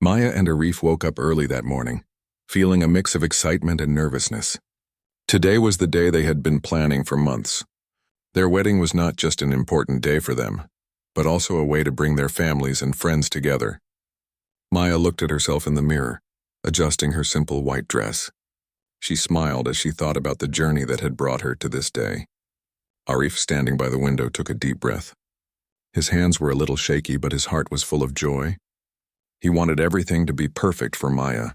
Maya and Arif woke up early that morning, feeling a mix of excitement and nervousness. Today was the day they had been planning for months. Their wedding was not just an important day for them, but also a way to bring their families and friends together. Maya looked at herself in the mirror, adjusting her simple white dress. She smiled as she thought about the journey that had brought her to this day. Arif, standing by the window, took a deep breath. His hands were a little shaky, but his heart was full of joy. He wanted everything to be perfect for Maya.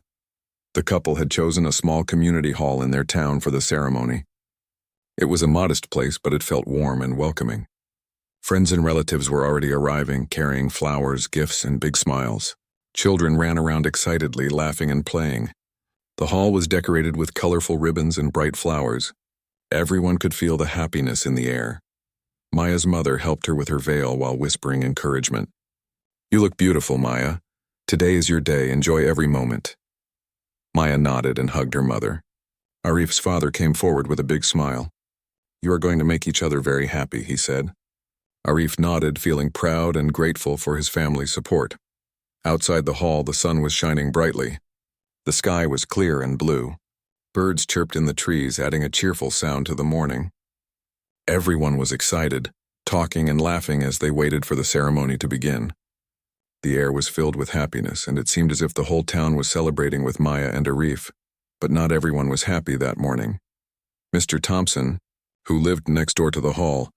The couple had chosen a small community hall in their town for the ceremony. It was a modest place, but it felt warm and welcoming. Friends and relatives were already arriving, carrying flowers, gifts, and big smiles. Children ran around excitedly, laughing and playing. The hall was decorated with colorful ribbons and bright flowers. Everyone could feel the happiness in the air. Maya's mother helped her with her veil while whispering encouragement. "You look beautiful, Maya. Today is your day. Enjoy every moment." Maya nodded and hugged her mother. Arif's father came forward with a big smile. "You are going to make each other very happy," he said. Arif nodded, feeling proud and grateful for his family's support. Outside the hall, the sun was shining brightly. The sky was clear and blue. Birds chirped in the trees, adding a cheerful sound to the morning. Everyone was excited, talking and laughing as they waited for the ceremony to begin. The air was filled with happiness, and it seemed as if the whole town was celebrating with Maya and Arif, but not everyone was happy that morning. Mr. Thompson, who lived next door to the hall,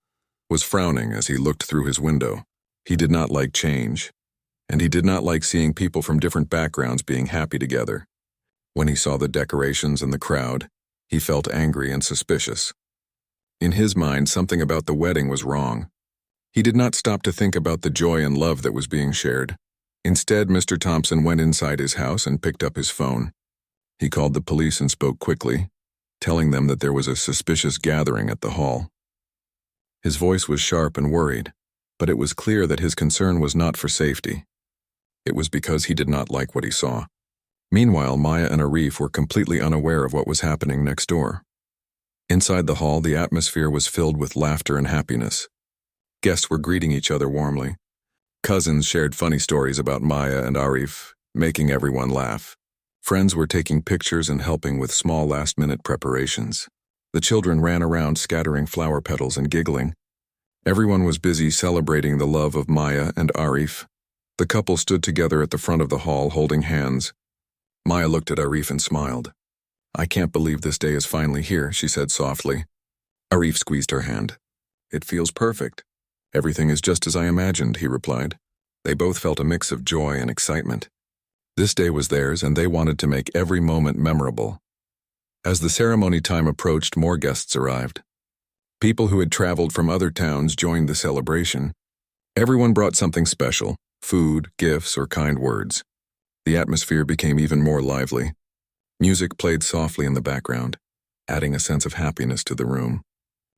was frowning as he looked through his window. He did not like change, and he did not like seeing people from different backgrounds being happy together. When he saw the decorations and the crowd, he felt angry and suspicious. In his mind, something about the wedding was wrong. He did not stop to think about the joy and love that was being shared. Instead, Mr. Thompson went inside his house and picked up his phone. He called the police and spoke quickly, telling them that there was a suspicious gathering at the hall. His voice was sharp and worried, but it was clear that his concern was not for safety. It was because he did not like what he saw. Meanwhile, Maya and Arif were completely unaware of what was happening next door. Inside the hall, the atmosphere was filled with laughter and happiness. Guests were greeting each other warmly. Cousins shared funny stories about Maya and Arif, making everyone laugh. Friends were taking pictures and helping with small last-minute preparations. The children ran around scattering flower petals and giggling. Everyone was busy celebrating the love of Maya and Arif. The couple stood together at the front of the hall holding hands. Maya looked at Arif and smiled. "I can't believe this day is finally here," she said softly. Arif squeezed her hand. "It feels perfect. Everything is just as I imagined," he replied. They both felt a mix of joy and excitement. This day was theirs, and they wanted to make every moment memorable. As the ceremony time approached, more guests arrived. People who had traveled from other towns joined the celebration. Everyone brought something special: food, gifts, or kind words. The atmosphere became even more lively. Music played softly in the background, adding a sense of happiness to the room.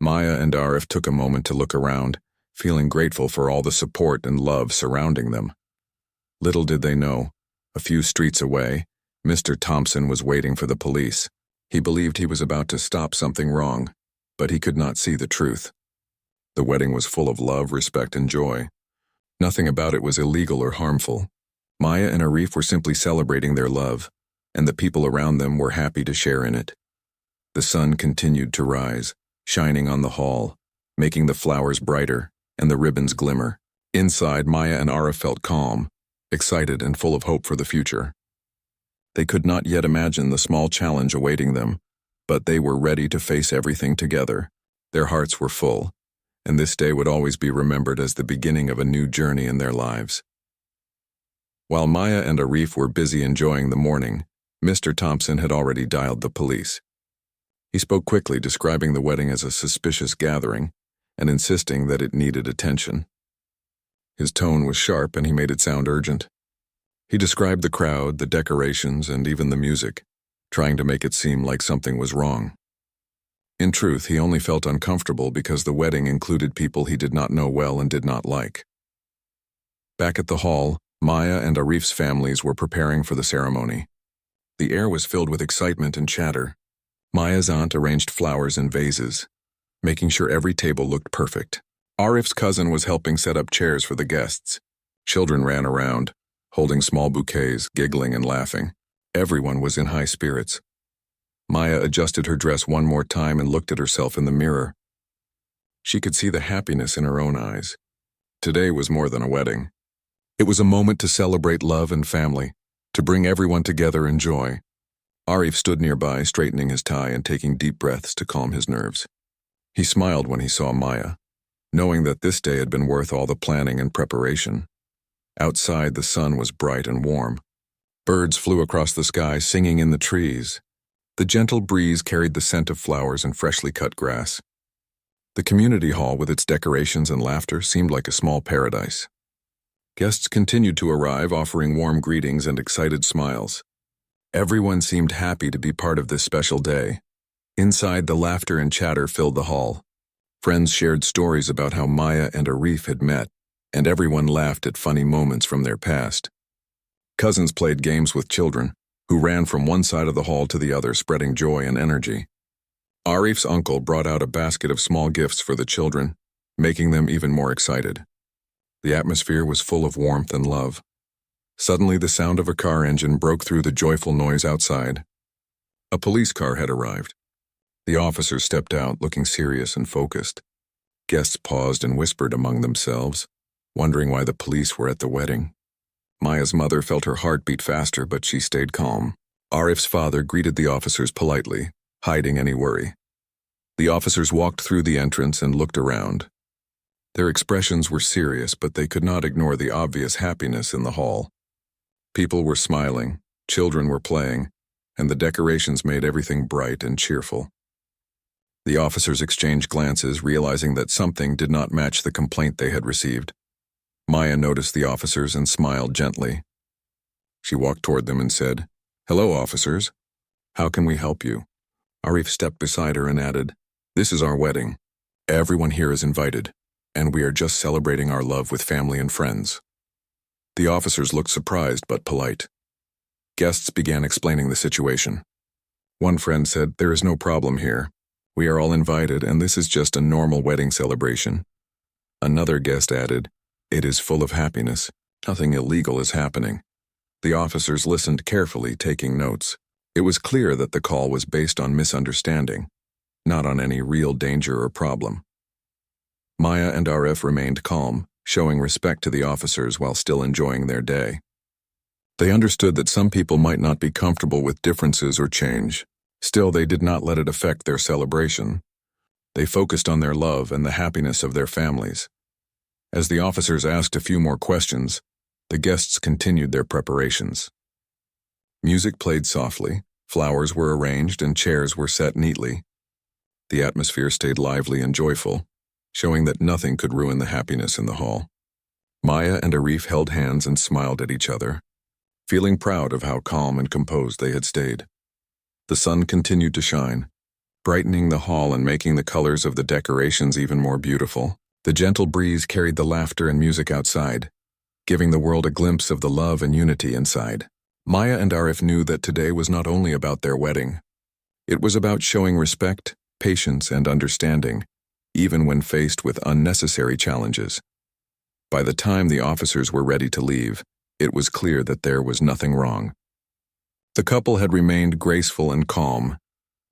Maya and Arif took a moment to look around, feeling grateful for all the support and love surrounding them. Little did they know, a few streets away, Mr. Thompson was waiting for the police. He believed he was about to stop something wrong, but he could not see the truth. The wedding was full of love, respect, and joy. Nothing about it was illegal or harmful. Maya and Arif were simply celebrating their love, and the people around them were happy to share in it. The sun continued to rise, shining on the hall, making the flowers brighter and the ribbons glimmer. Inside, Maya and Arif felt calm, excited, and full of hope for the future. They could not yet imagine the small challenge awaiting them, but they were ready to face everything together. Their hearts were full, and this day would always be remembered as the beginning of a new journey in their lives. While Maya and Arif were busy enjoying the morning, Mr. Thompson had already dialed the police. He spoke quickly, describing the wedding as a suspicious gathering and insisting that it needed attention. His tone was sharp, and he made it sound urgent. He described the crowd, the decorations, and even the music, trying to make it seem like something was wrong. In truth, he only felt uncomfortable because the wedding included people he did not know well and did not like. Back at the hall, Maya and Arif's families were preparing for the ceremony. The air was filled with excitement and chatter. Maya's aunt arranged flowers in vases, making sure every table looked perfect. Arif's cousin was helping set up chairs for the guests. Children ran around, holding small bouquets, giggling and laughing. Everyone was in high spirits. Maya adjusted her dress one more time and looked at herself in the mirror. She could see the happiness in her own eyes. Today was more than a wedding. It was a moment to celebrate love and family, to bring everyone together in joy. Arif stood nearby, straightening his tie and taking deep breaths to calm his nerves. He smiled when he saw Maya, knowing that this day had been worth all the planning and preparation. Outside, the sun was bright and warm. Birds flew across the sky, singing in the trees. The gentle breeze carried the scent of flowers and freshly cut grass. The community hall, with its decorations and laughter, seemed like a small paradise. Guests continued to arrive, offering warm greetings and excited smiles. Everyone seemed happy to be part of this special day. Inside, the laughter and chatter filled the hall. Friends shared stories about how Maya and Arif had met, and everyone laughed at funny moments from their past. Cousins played games with children, who ran from one side of the hall to the other, spreading joy and energy. Arif's uncle brought out a basket of small gifts for the children, making them even more excited. The atmosphere was full of warmth and love. Suddenly, the sound of a car engine broke through the joyful noise outside. A police car had arrived. The officers stepped out, looking serious and focused. Guests paused and whispered among themselves, wondering why the police were at the wedding. Maya's mother felt her heart beat faster, but she stayed calm. Arif's father greeted the officers politely, hiding any worry. The officers walked through the entrance and looked around. Their expressions were serious, but they could not ignore the obvious happiness in the hall. People were smiling, children were playing, and the decorations made everything bright and cheerful. The officers exchanged glances, realizing that something did not match the complaint they had received. Maya noticed the officers and smiled gently. She walked toward them and said, "Hello, officers. How can we help you?" Arif stepped beside her and added, "This is our wedding. Everyone here is invited, and we are just celebrating our love with family and friends." The officers looked surprised but polite. Guests began explaining the situation. One friend said, "There is no problem here. We are all invited, and this is just a normal wedding celebration." Another guest added, "It is full of happiness. Nothing illegal is happening." The officers listened carefully, taking notes. It was clear that the call was based on misunderstanding, not on any real danger or problem. Maya and Arif remained calm, showing respect to the officers while still enjoying their day. They understood that some people might not be comfortable with differences or change. Still, they did not let it affect their celebration. They focused on their love and the happiness of their families. As the officers asked a few more questions, the guests continued their preparations. Music played softly, flowers were arranged, and chairs were set neatly. The atmosphere stayed lively and joyful, showing that nothing could ruin the happiness in the hall. Maya and Arif held hands and smiled at each other, feeling proud of how calm and composed they had stayed. The sun continued to shine, brightening the hall and making the colors of the decorations even more beautiful. The gentle breeze carried the laughter and music outside, giving the world a glimpse of the love and unity inside. Maya and Arif knew that today was not only about their wedding. It was about showing respect, patience, and understanding, even when faced with unnecessary challenges. By the time the officers were ready to leave, it was clear that there was nothing wrong. The couple had remained graceful and calm,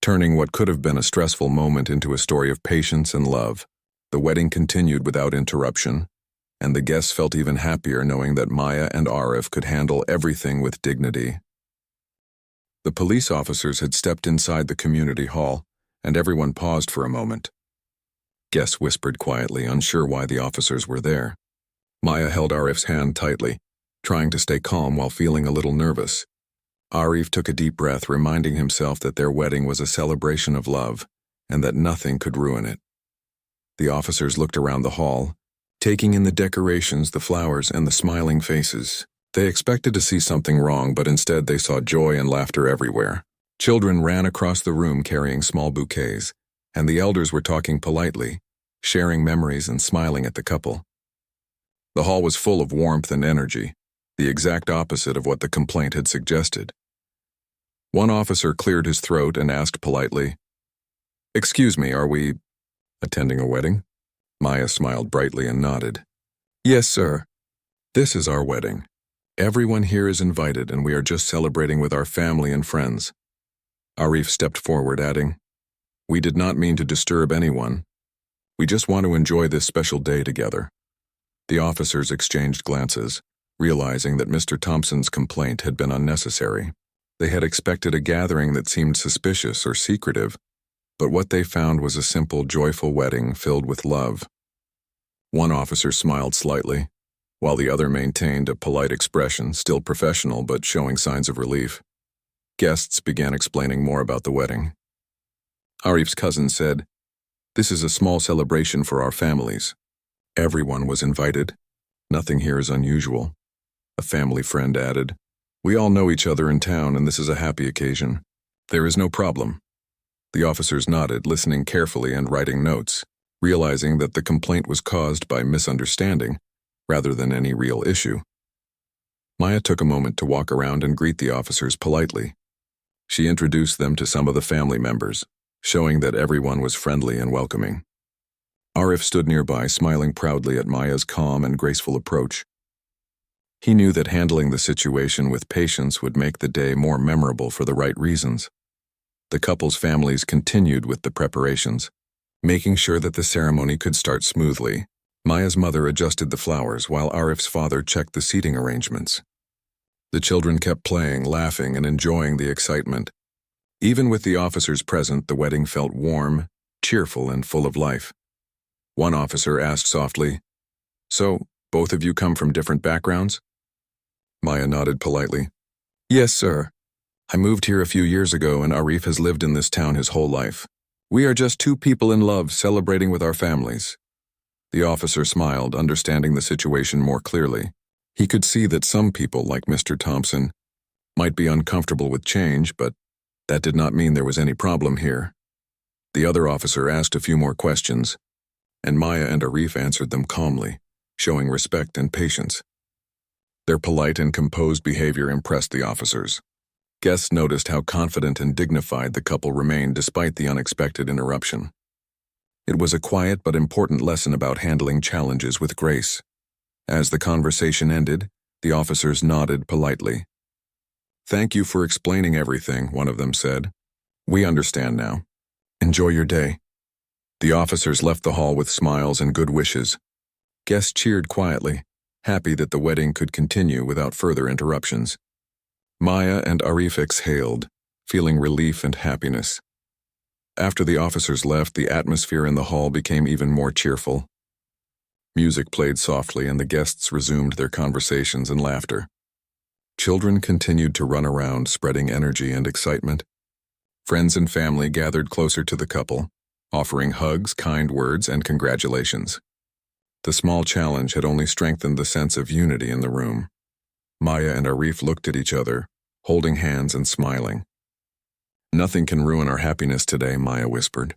turning what could have been a stressful moment into a story of patience and love. The wedding continued without interruption, and the guests felt even happier knowing that Maya and Arif could handle everything with dignity. The police officers had stepped inside the community hall, and everyone paused for a moment. Guests whispered quietly, unsure why the officers were there. Maya held Arif's hand tightly, trying to stay calm while feeling a little nervous. Arif took a deep breath, reminding himself that their wedding was a celebration of love, and that nothing could ruin it. The officers looked around the hall, taking in the decorations, the flowers, and the smiling faces. They expected to see something wrong, but instead they saw joy and laughter everywhere. Children ran across the room carrying small bouquets, and the elders were talking politely, sharing memories and smiling at the couple. The hall was full of warmth and energy, the exact opposite of what the complaint had suggested. One officer cleared his throat and asked politely, "Excuse me, are we attending a wedding?" Maya smiled brightly and nodded. "Yes, sir. This is our wedding. Everyone here is invited and we are just celebrating with our family and friends. Arif stepped forward, adding, "We did not mean to disturb anyone. We just want to enjoy this special day together." The officers exchanged glances, realizing that Mr. Thompson's complaint had been unnecessary. They had expected a gathering that seemed suspicious or secretive, but what they found was a simple, joyful wedding filled with love. One officer smiled slightly, while the other maintained a polite expression, still professional but showing signs of relief. Guests began explaining more about the wedding. Arif's cousin said, "This is a small celebration for our families. Everyone was invited. Nothing here is unusual." A family friend added, "We all know each other in town and this is a happy occasion. There is no problem." The officers nodded, listening carefully and writing notes, realizing that the complaint was caused by misunderstanding rather than any real issue. Maya took a moment to walk around and greet the officers politely. She introduced them to some of the family members, showing that everyone was friendly and welcoming. Arif stood nearby, smiling proudly at Maya's calm and graceful approach. He knew that handling the situation with patience would make the day more memorable for the right reasons. The couple's families continued with the preparations, making sure that the ceremony could start smoothly. Maya's mother adjusted the flowers while Arif's father checked the seating arrangements. The children kept playing, laughing, and enjoying the excitement. Even with the officers present, the wedding felt warm, cheerful, and full of life. One officer asked softly, "So, both of you come from different backgrounds?" Maya nodded politely. "Yes, sir. I moved here a few years ago and Arif has lived in this town his whole life. We are just two people in love celebrating with our families." The officer smiled, understanding the situation more clearly. He could see that some people, like Mr. Thompson, might be uncomfortable with change, but that did not mean there was any problem here. The other officer asked a few more questions, and Maya and Arif answered them calmly, showing respect and patience. Their polite and composed behavior impressed the officers. Guests noticed how confident and dignified the couple remained despite the unexpected interruption. It was a quiet but important lesson about handling challenges with grace. As the conversation ended, the officers nodded politely. "Thank you for explaining everything," one of them said. "We understand now. Enjoy your day." The officers left the hall with smiles and good wishes. Guests cheered quietly, happy that the wedding could continue without further interruptions. Maya and Arif exhaled, feeling relief and happiness. After the officers left, the atmosphere in the hall became even more cheerful. Music played softly and the guests resumed their conversations and laughter. Children continued to run around, spreading energy and excitement. Friends and family gathered closer to the couple, offering hugs, kind words, and congratulations. The small challenge had only strengthened the sense of unity in the room. Maya and Arif looked at each other, holding hands and smiling. "Nothing can ruin our happiness today," Maya whispered.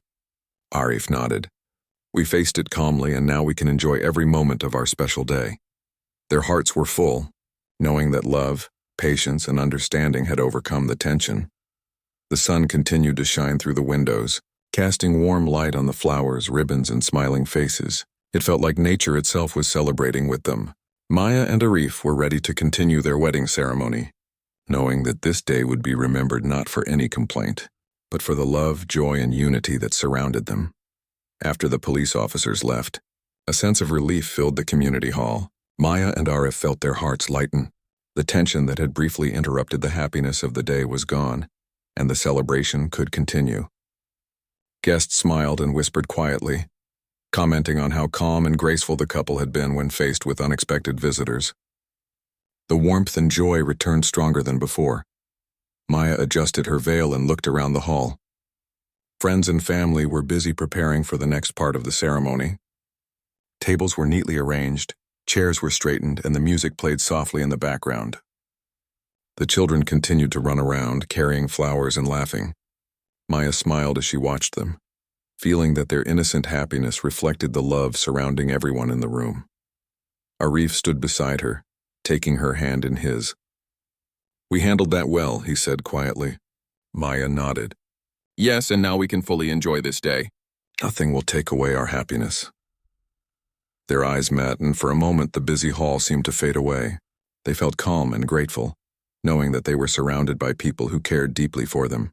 Arif nodded. "We faced it calmly and now we can enjoy every moment of our special day." Their hearts were full, knowing that love, patience, and understanding had overcome the tension. The sun continued to shine through the windows, casting warm light on the flowers, ribbons, and smiling faces. It felt like nature itself was celebrating with them. Maya and Arif were ready to continue their wedding ceremony, knowing that this day would be remembered not for any complaint, but for the love, joy, and unity that surrounded them. After the police officers left, a sense of relief filled the community hall. Maya and Arif felt their hearts lighten. The tension that had briefly interrupted the happiness of the day was gone, and the celebration could continue. Guests smiled and whispered quietly, commenting on how calm and graceful the couple had been when faced with unexpected visitors. The warmth and joy returned stronger than before. Maya adjusted her veil and looked around the hall. Friends and family were busy preparing for the next part of the ceremony. Tables were neatly arranged, chairs were straightened, and the music played softly in the background. The children continued to run around, carrying flowers and laughing. Maya smiled as she watched them, feeling that their innocent happiness reflected the love surrounding everyone in the room. Arif stood beside her, taking her hand in his. "We handled that well," he said quietly. Maya nodded. "Yes, and now we can fully enjoy this day. Nothing will take away our happiness." Their eyes met, and for a moment the busy hall seemed to fade away. They felt calm and grateful, knowing that they were surrounded by people who cared deeply for them.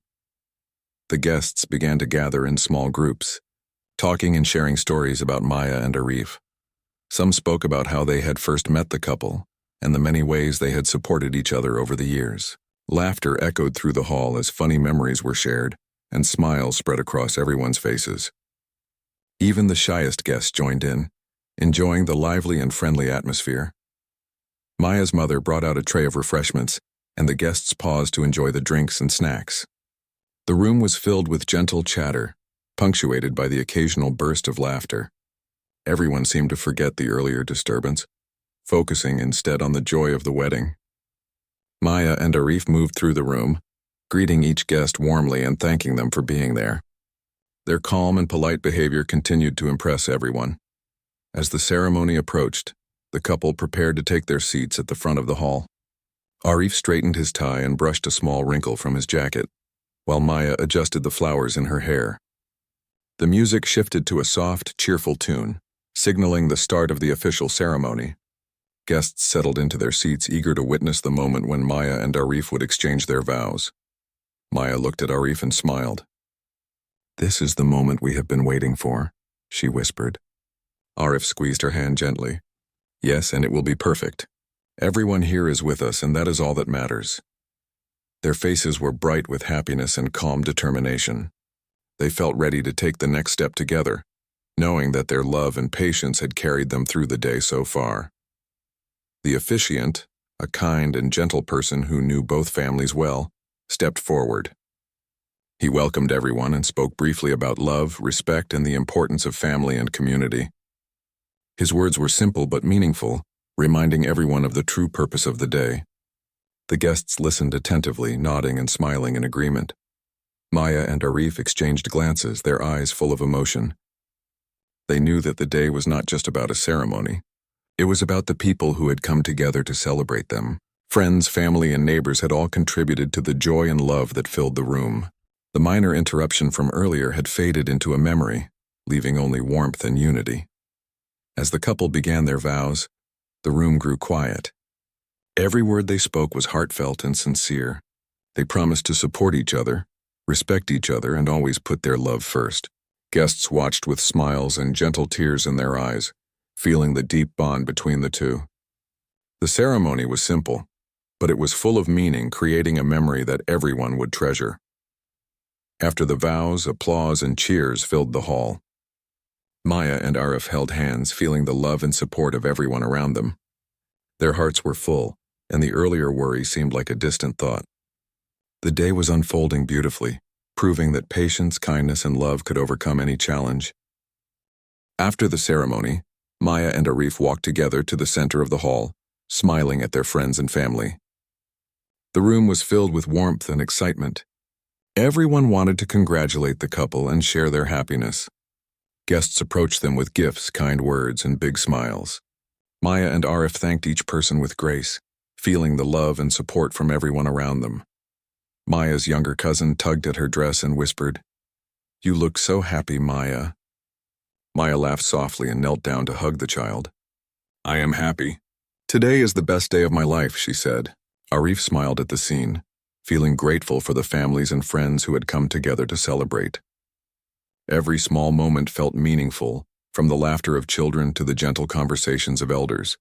The guests began to gather in small groups, talking and sharing stories about Maya and Arif. Some spoke about how they had first met the couple and the many ways they had supported each other over the years. Laughter echoed through the hall as funny memories were shared, and smiles spread across everyone's faces. Even the shyest guests joined in, enjoying the lively and friendly atmosphere. Maya's mother brought out a tray of refreshments, and the guests paused to enjoy the drinks and snacks. The room was filled with gentle chatter, punctuated by the occasional burst of laughter. Everyone seemed to forget the earlier disturbance, focusing instead on the joy of the wedding. Maya and Arif moved through the room, greeting each guest warmly and thanking them for being there. Their calm and polite behavior continued to impress everyone. As the ceremony approached, the couple prepared to take their seats at the front of the hall. Arif straightened his tie and brushed a small wrinkle from his jacket, while Maya adjusted the flowers in her hair. The music shifted to a soft, cheerful tune, signaling the start of the official ceremony. Guests settled into their seats, eager to witness the moment when Maya and Arif would exchange their vows. Maya looked at Arif and smiled. "This is the moment we have been waiting for," she whispered. Arif squeezed her hand gently. "Yes, and it will be perfect. Everyone here is with us, and that is all that matters." Their faces were bright with happiness and calm determination. They felt ready to take the next step together, knowing that their love and patience had carried them through the day so far. The officiant, a kind and gentle person who knew both families well, stepped forward. He welcomed everyone and spoke briefly about love, respect, and the importance of family and community. His words were simple but meaningful, reminding everyone of the true purpose of the day. The guests listened attentively, nodding and smiling in agreement. Maya and Arif exchanged glances, their eyes full of emotion. They knew that the day was not just about a ceremony. It was about the people who had come together to celebrate them. Friends, family, and neighbors had all contributed to the joy and love that filled the room. The minor interruption from earlier had faded into a memory, leaving only warmth and unity. As the couple began their vows, the room grew quiet. Every word they spoke was heartfelt and sincere. They promised to support each other, respect each other, and always put their love first. Guests watched with smiles and gentle tears in their eyes, feeling the deep bond between the two. The ceremony was simple, but it was full of meaning, creating a memory that everyone would treasure. After the vows, applause and cheers filled the hall. Maya and Arif held hands, feeling the love and support of everyone around them. Their hearts were full, and the earlier worry seemed like a distant thought. The day was unfolding beautifully, proving that patience, kindness, and love could overcome any challenge. After the ceremony, Maya and Arif walked together to the center of the hall, smiling at their friends and family. The room was filled with warmth and excitement. Everyone wanted to congratulate the couple and share their happiness. Guests approached them with gifts, kind words, and big smiles. Maya and Arif thanked each person with grace, feeling the love and support from everyone around them. Maya's younger cousin tugged at her dress and whispered, "You look so happy, Maya." Maya laughed softly and knelt down to hug the child. "I am happy. Today is the best day of my life," she said. Arif smiled at the scene, feeling grateful for the families and friends who had come together to celebrate. Every small moment felt meaningful, from the laughter of children to the gentle conversations of elders.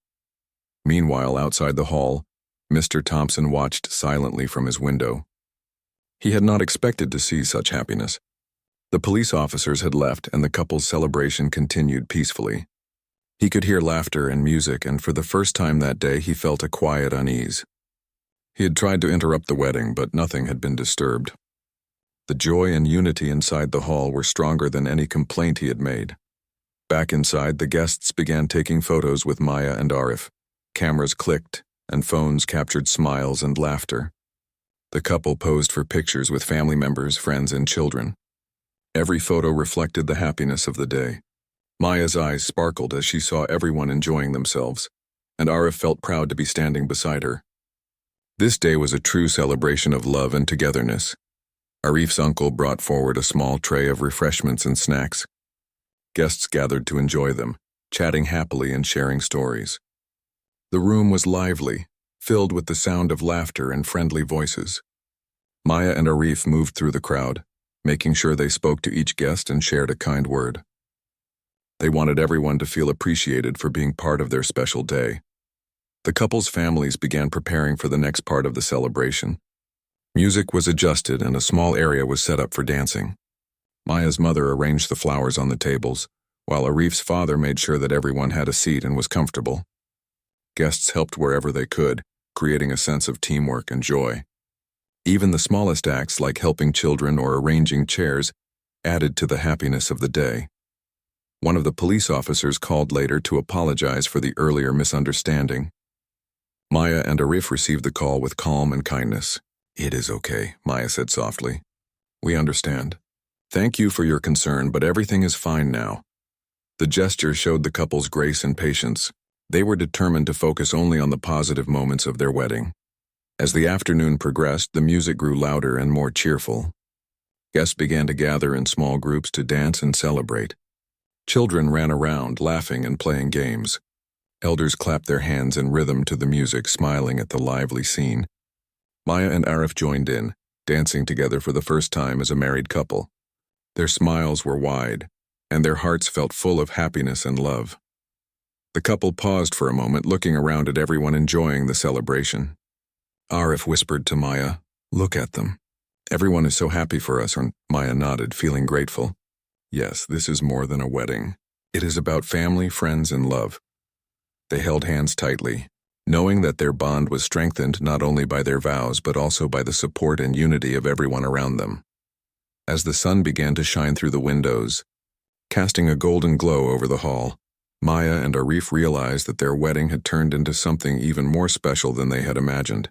Meanwhile, outside the hall, Mr. Thompson watched silently from his window. He had not expected to see such happiness. The police officers had left, and the couple's celebration continued peacefully. He could hear laughter and music, and for the first time that day he felt a quiet unease. He had tried to interrupt the wedding, but nothing had been disturbed. The joy and unity inside the hall were stronger than any complaint he had made. Back inside, the guests began taking photos with Maya and Arif. Cameras clicked, and phones captured smiles and laughter. The couple posed for pictures with family members, friends, and children. Every photo reflected the happiness of the day. Maya's eyes sparkled as she saw everyone enjoying themselves, and Arif felt proud to be standing beside her. This day was a true celebration of love and togetherness. Arif's uncle brought forward a small tray of refreshments and snacks. Guests gathered to enjoy them, chatting happily and sharing stories. The room was lively, filled with the sound of laughter and friendly voices. Maya and Arif moved through the crowd, making sure they spoke to each guest and shared a kind word. They wanted everyone to feel appreciated for being part of their special day. The couple's families began preparing for the next part of the celebration. Music was adjusted and a small area was set up for dancing. Maya's mother arranged the flowers on the tables, while Arif's father made sure that everyone had a seat and was comfortable. Guests helped wherever they could, creating a sense of teamwork and joy. Even the smallest acts, like helping children or arranging chairs, added to the happiness of the day. One of the police officers called later to apologize for the earlier misunderstanding. Maya and Arif received the call with calm and kindness. "It is okay," Maya said softly. "We understand. Thank you for your concern, but everything is fine now." The gesture showed the couple's grace and patience. They were determined to focus only on the positive moments of their wedding. As the afternoon progressed, the music grew louder and more cheerful. Guests began to gather in small groups to dance and celebrate. Children ran around, laughing and playing games. Elders clapped their hands in rhythm to the music, smiling at the lively scene. Maya and Arif joined in, dancing together for the first time as a married couple. Their smiles were wide, and their hearts felt full of happiness and love. The couple paused for a moment, looking around at everyone enjoying the celebration. Arif whispered to Maya, "Look at them. Everyone is so happy for us," and Maya nodded, feeling grateful. "Yes, this is more than a wedding. It is about family, friends, and love." They held hands tightly, knowing that their bond was strengthened not only by their vows but also by the support and unity of everyone around them. As the sun began to shine through the windows, casting a golden glow over the hall, Maya and Arif realized that their wedding had turned into something even more special than they had imagined.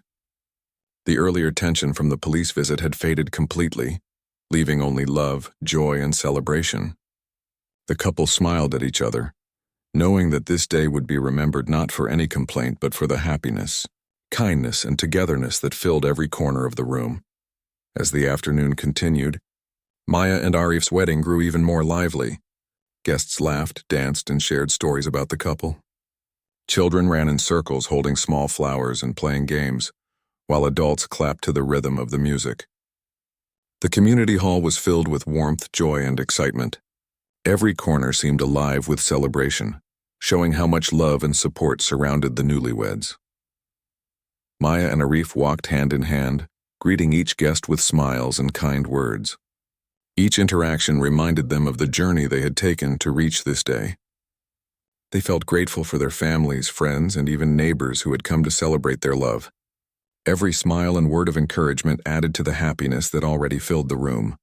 The earlier tension from the police visit had faded completely, leaving only love, joy, and celebration. The couple smiled at each other, knowing that this day would be remembered not for any complaint but for the happiness, kindness, and togetherness that filled every corner of the room. As the afternoon continued, Maya and Arif's wedding grew even more lively. Guests laughed, danced, and shared stories about the couple. Children ran in circles holding small flowers and playing games, while adults clapped to the rhythm of the music. The community hall was filled with warmth, joy, and excitement. Every corner seemed alive with celebration, showing how much love and support surrounded the newlyweds. Maya and Arif walked hand in hand, greeting each guest with smiles and kind words. Each interaction reminded them of the journey they had taken to reach this day. They felt grateful for their families, friends, and even neighbors who had come to celebrate their love. Every smile and word of encouragement added to the happiness that already filled the room.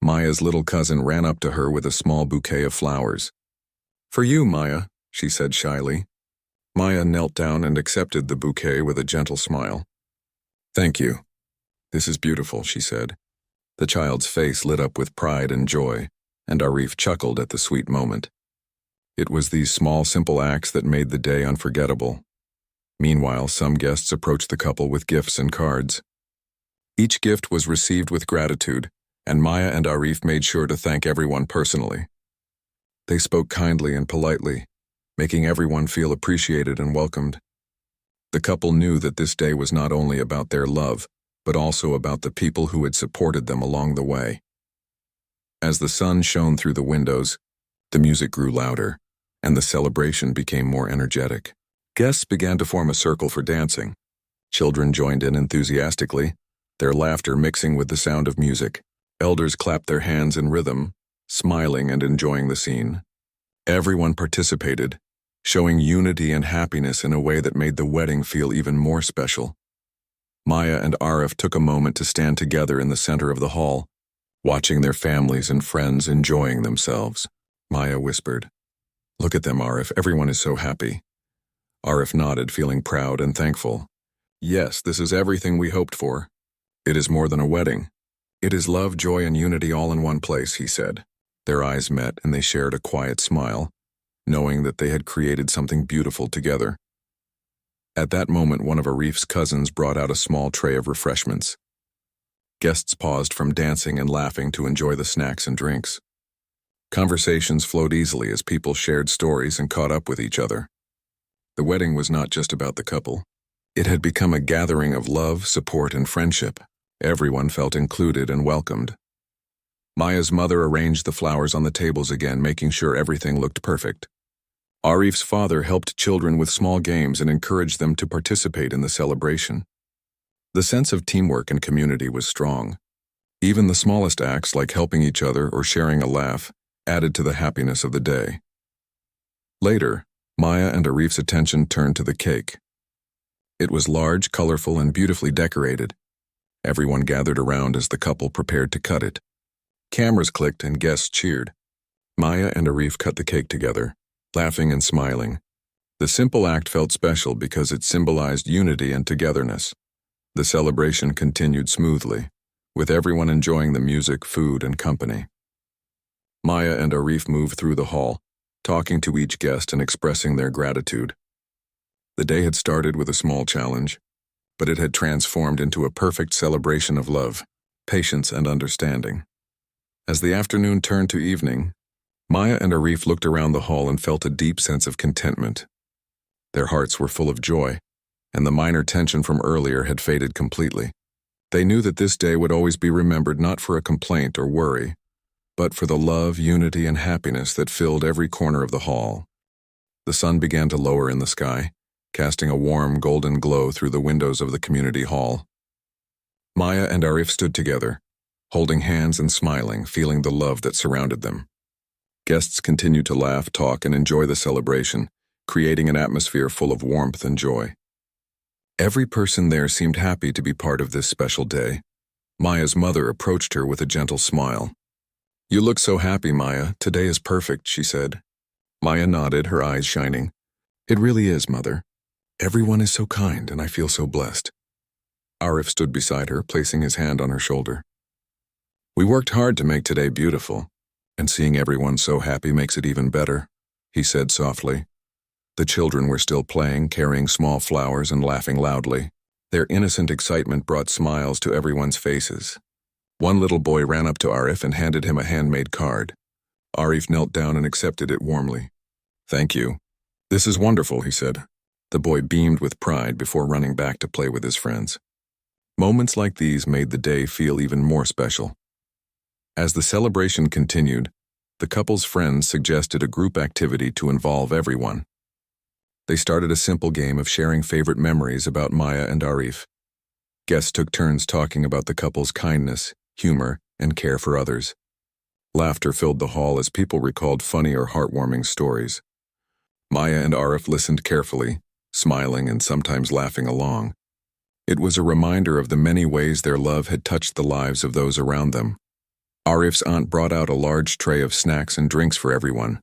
Maya's little cousin ran up to her with a small bouquet of flowers. "For you, Maya," she said shyly. Maya knelt down and accepted the bouquet with a gentle smile. "Thank you. This is beautiful," she said. The child's face lit up with pride and joy, and Arif chuckled at the sweet moment. It was these small, simple acts that made the day unforgettable. Meanwhile, some guests approached the couple with gifts and cards. Each gift was received with gratitude, and Maya and Arif made sure to thank everyone personally. They spoke kindly and politely, making everyone feel appreciated and welcomed. The couple knew that this day was not only about their love, but also about the people who had supported them along the way. As the sun shone through the windows, the music grew louder, and the celebration became more energetic. Guests began to form a circle for dancing. Children joined in enthusiastically, their laughter mixing with the sound of music. Elders clapped their hands in rhythm, smiling and enjoying the scene. Everyone participated, showing unity and happiness in a way that made the wedding feel even more special. Maya and Arif took a moment to stand together in the center of the hall, watching their families and friends enjoying themselves. Maya whispered, "Look at them, Arif. Everyone is so happy." Arif nodded, feeling proud and thankful. "Yes, this is everything we hoped for. It is more than a wedding. It is love, joy, and unity all in one place," he said. Their eyes met and they shared a quiet smile, knowing that they had created something beautiful together. At that moment, one of Arif's cousins brought out a small tray of refreshments. Guests paused from dancing and laughing to enjoy the snacks and drinks. Conversations flowed easily as people shared stories and caught up with each other. The wedding was not just about the couple. It had become a gathering of love, support, and friendship. Everyone felt included and welcomed. Maya's mother arranged the flowers on the tables again, making sure everything looked perfect. Arif's father helped children with small games and encouraged them to participate in the celebration. The sense of teamwork and community was strong. Even the smallest acts, like helping each other or sharing a laugh, added to the happiness of the day. Later, Maya and Arif's attention turned to the cake. It was large, colorful, and beautifully decorated. Everyone gathered around as the couple prepared to cut it. Cameras clicked and guests cheered. Maya and Arif cut the cake together, laughing and smiling. The simple act felt special because it symbolized unity and togetherness. The celebration continued smoothly, with everyone enjoying the music, food, and company. Maya and Arif moved through the hall, talking to each guest and expressing their gratitude. The day had started with a small challenge, but it had transformed into a perfect celebration of love, patience, and understanding. As the afternoon turned to evening, Maya and Arif looked around the hall and felt a deep sense of contentment. Their hearts were full of joy, and the minor tension from earlier had faded completely. They knew that this day would always be remembered not for a complaint or worry, but for the love, unity, and happiness that filled every corner of the hall. The sun began to lower in the sky, casting a warm golden glow through the windows of the community hall. Maya and Arif stood together, holding hands and smiling, feeling the love that surrounded them. Guests continued to laugh, talk, and enjoy the celebration, creating an atmosphere full of warmth and joy. Every person there seemed happy to be part of this special day. Maya's mother approached her with a gentle smile. "You look so happy, Maya. Today is perfect," she said. Maya nodded, her eyes shining. "It really is, Mother. Everyone is so kind, and I feel so blessed." Arif stood beside her, placing his hand on her shoulder. "We worked hard to make today beautiful, and seeing everyone so happy makes it even better," he said softly. The children were still playing, carrying small flowers and laughing loudly. Their innocent excitement brought smiles to everyone's faces. One little boy ran up to Arif and handed him a handmade card. Arif knelt down and accepted it warmly. "Thank you. This is wonderful," he said. The boy beamed with pride before running back to play with his friends. Moments like these made the day feel even more special. As the celebration continued, the couple's friends suggested a group activity to involve everyone. They started a simple game of sharing favorite memories about Maya and Arif. Guests took turns talking about the couple's kindness, humor, and care for others. Laughter filled the hall as people recalled funny or heartwarming stories. Maya and Arif listened carefully, smiling and sometimes laughing along. It was a reminder of the many ways their love had touched the lives of those around them. Arif's aunt brought out a large tray of snacks and drinks for everyone.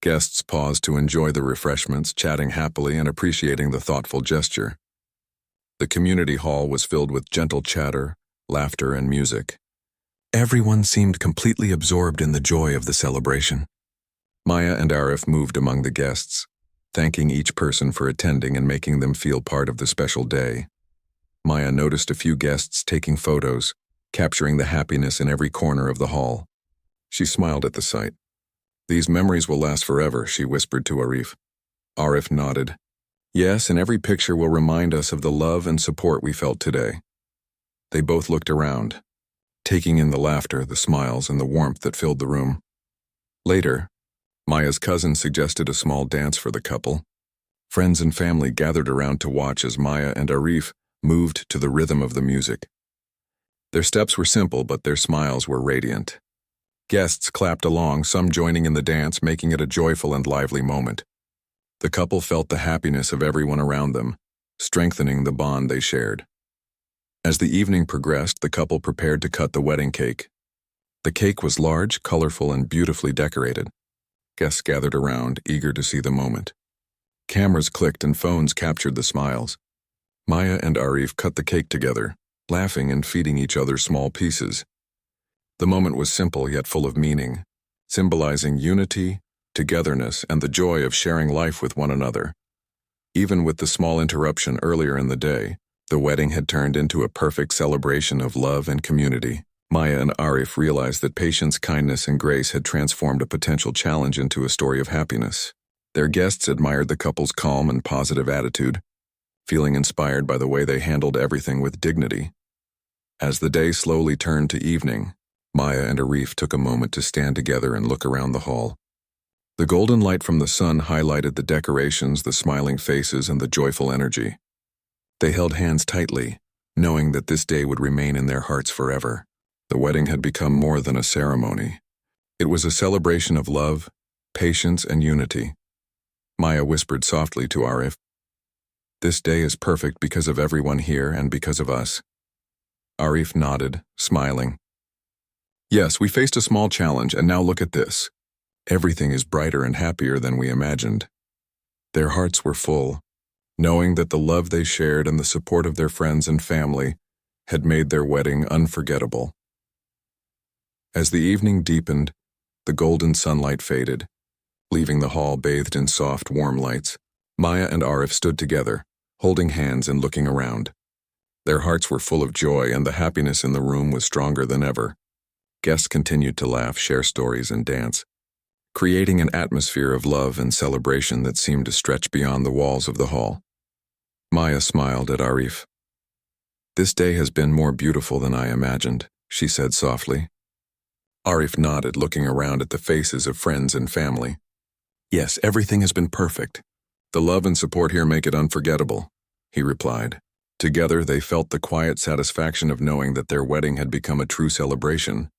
Guests paused to enjoy the refreshments, chatting happily and appreciating the thoughtful gesture. The community hall was filled with gentle chatter, laughter, and music. Everyone seemed completely absorbed in the joy of the celebration. Maya and Arif moved among the guests, thanking each person for attending and making them feel part of the special day. Maya noticed a few guests taking photos, capturing the happiness in every corner of the hall. She smiled at the sight. "These memories will last forever," she whispered to Arif. Arif nodded. "Yes, and every picture will remind us of the love and support we felt today." They both looked around, taking in the laughter, the smiles, and the warmth that filled the room. Later, Maya's cousin suggested a small dance for the couple. Friends and family gathered around to watch as Maya and Arif moved to the rhythm of the music. Their steps were simple, but their smiles were radiant. Guests clapped along, some joining in the dance, making it a joyful and lively moment. The couple felt the happiness of everyone around them, strengthening the bond they shared. As the evening progressed, the couple prepared to cut the wedding cake. The cake was large, colorful, and beautifully decorated. Guests gathered around, eager to see the moment. Cameras clicked and phones captured the smiles. Maya and Arif cut the cake together, laughing and feeding each other small pieces. The moment was simple yet full of meaning, symbolizing unity, togetherness, and the joy of sharing life with one another. Even with the small interruption earlier in the day, the wedding had turned into a perfect celebration of love and community. Maya and Arif realized that patience, kindness, and grace had transformed a potential challenge into a story of happiness. Their guests admired the couple's calm and positive attitude, feeling inspired by the way they handled everything with dignity. As the day slowly turned to evening, Maya and Arif took a moment to stand together and look around the hall. The golden light from the sun highlighted the decorations, the smiling faces, and the joyful energy. They held hands tightly, knowing that this day would remain in their hearts forever. The wedding had become more than a ceremony. It was a celebration of love, patience, and unity. Maya whispered softly to Arif, "This day is perfect because of everyone here and because of us." Arif nodded, smiling. "Yes, we faced a small challenge, and now look at this. Everything is brighter and happier than we imagined." Their hearts were full, knowing that the love they shared and the support of their friends and family had made their wedding unforgettable. As the evening deepened, the golden sunlight faded, leaving the hall bathed in soft, warm lights. Maya and Arif stood together, holding hands and looking around. Their hearts were full of joy, and the happiness in the room was stronger than ever. Guests continued to laugh, share stories, and dance, creating an atmosphere of love and celebration that seemed to stretch beyond the walls of the hall. Maya smiled at Arif. "This day has been more beautiful than I imagined," she said softly. Arif nodded, looking around at the faces of friends and family. "Yes, everything has been perfect. The love and support here make it unforgettable," he replied. Together, they felt the quiet satisfaction of knowing that their wedding had become a true celebration.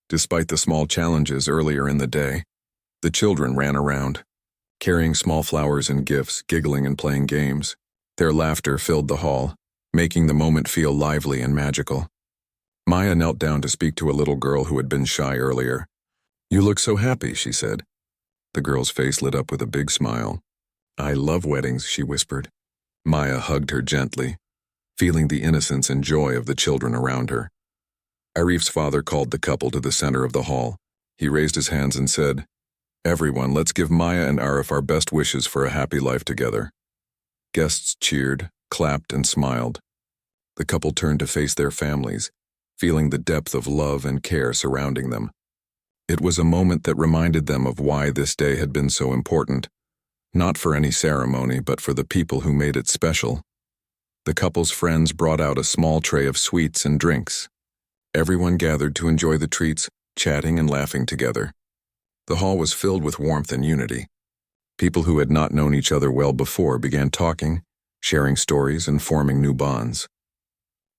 Despite the small challenges earlier in the day, the children ran around, carrying small flowers and gifts, giggling and playing games. Their laughter filled the hall, making the moment feel lively and magical. Maya knelt down to speak to a little girl who had been shy earlier. "You look so happy," she said. The girl's face lit up with a big smile. "I love weddings," she whispered. Maya hugged her gently, feeling the innocence and joy of the children around her. Arif's father called the couple to the center of the hall. He raised his hands and said, "Everyone, let's give Maya and Arif our best wishes for a happy life together." Guests cheered, clapped, and smiled. The couple turned to face their families, feeling the depth of love and care surrounding them. It was a moment that reminded them of why this day had been so important, not for any ceremony, but for the people who made it special. The couple's friends brought out a small tray of sweets and drinks. Everyone gathered to enjoy the treats, chatting and laughing together. The hall was filled with warmth and unity. People who had not known each other well before began talking, sharing stories, and forming new bonds.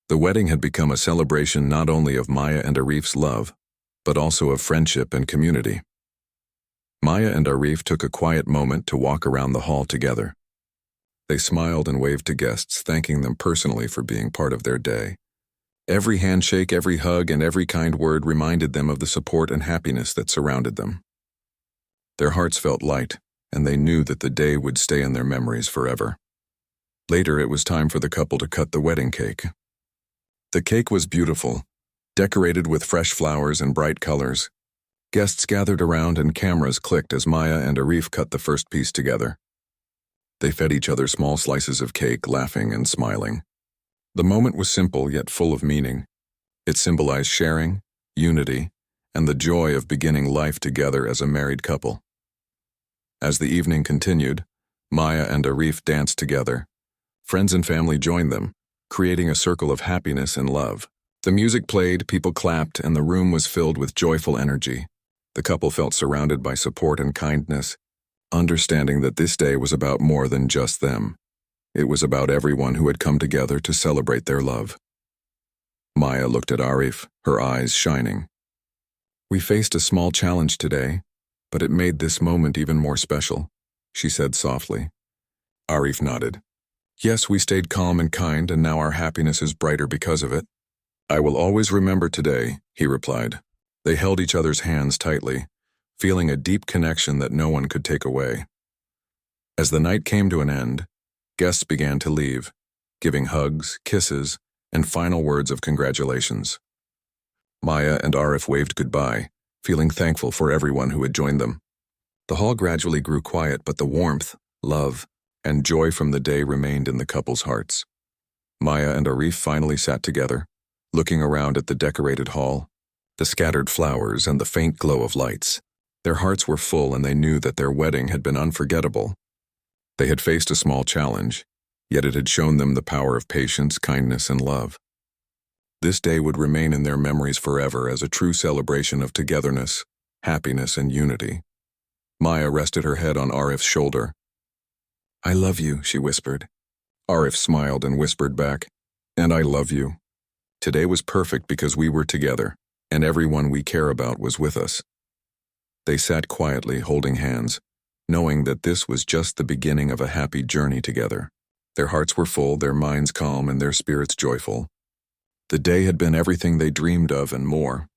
The wedding had become a celebration not only of Maya and Arif's love, but also of friendship and community. Maya and Arif took a quiet moment to walk around the hall together. They smiled and waved to guests, thanking them personally for being part of their day. Every handshake, every hug, and every kind word reminded them of the support and happiness that surrounded them. Their hearts felt light, and they knew that the day would stay in their memories forever. Later, it was time for the couple to cut the wedding cake. The cake was beautiful, decorated with fresh flowers and bright colors. Guests gathered around and cameras clicked as Maya and Arif cut the first piece together. They fed each other small slices of cake, laughing and smiling. The moment was simple yet full of meaning. It symbolized sharing, unity, and the joy of beginning life together as a married couple. As the evening continued, Maya and Arif danced together. Friends and family joined them, creating a circle of happiness and love. The music played, people clapped, and the room was filled with joyful energy. The couple felt surrounded by support and kindness, understanding that this day was about more than just them. It was about everyone who had come together to celebrate their love. Maya looked at Arif, her eyes shining. "We faced a small challenge today, but it made this moment even more special," she said softly. Arif nodded. "Yes, we stayed calm and kind, and now our happiness is brighter because of it." "I will always remember today," he replied. They held each other's hands tightly, feeling a deep connection that no one could take away. As the night came to an end, guests began to leave, giving hugs, kisses, and final words of congratulations. Maya and Arif waved goodbye, feeling thankful for everyone who had joined them. The hall gradually grew quiet, but the warmth, love, and joy from the day remained in the couple's hearts. Maya and Arif finally sat together, looking around at the decorated hall, the scattered flowers, and the faint glow of lights. Their hearts were full, and they knew that their wedding had been unforgettable. They had faced a small challenge, yet it had shown them the power of patience, kindness, and love. This day would remain in their memories forever as a true celebration of togetherness, happiness, and unity. Maya rested her head on Arif's shoulder. "I love you," she whispered. Arif smiled and whispered back, "And I love you." Today was perfect because we were together, and everyone we care about was with us. They sat quietly, holding hands, knowing that this was just the beginning of a happy journey together. Their hearts were full, their minds calm, and their spirits joyful. The day had been everything they dreamed of and more.